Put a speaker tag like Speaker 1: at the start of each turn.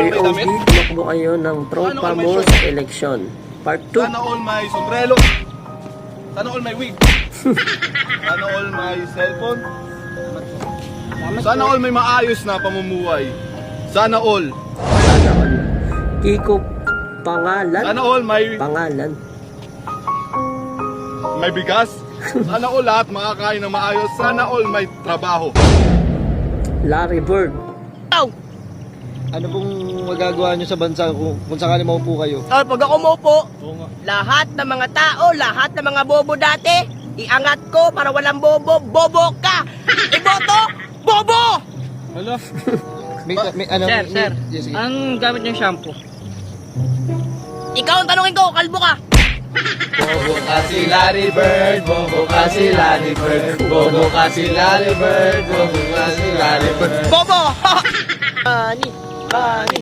Speaker 1: may damit.
Speaker 2: tumakbo kayo ng tropa
Speaker 1: Ano, may
Speaker 2: mo
Speaker 1: short?
Speaker 2: sa eleksyon. Part 2.
Speaker 1: Sana all may sombrero. Sana all may wig. Sana all may cellphone. Sana all may maayos na pamumuhay. Sana all.
Speaker 2: Sana all. Kiko pangalan.
Speaker 1: Sana all may
Speaker 2: Pangalan.
Speaker 1: bigas. Sana all lahat makakain ng maayos. Sana all may trabaho.
Speaker 2: Larry Bird.
Speaker 3: Ano pong magagawa nyo sa bansa kung sakali maupo kayo?
Speaker 4: Pag ako maupo,
Speaker 1: Oo nga.
Speaker 4: lahat ng mga tao, lahat ng mga bobo dati, iangat ko para walang bobo, bobo ka! Iboto, bobo!
Speaker 3: Ano?
Speaker 5: Sir,
Speaker 3: Yes, sige.
Speaker 5: ang gamit niyong shampoo?
Speaker 4: Ikaw ang tanungin ko, kalbo ka!
Speaker 3: Bobo ka si Larry Bird, bobo ka si Larry Bird, bobo ka si Larry Bird, bobo ka si Larry Bird.
Speaker 4: Bobo! Ani, ani.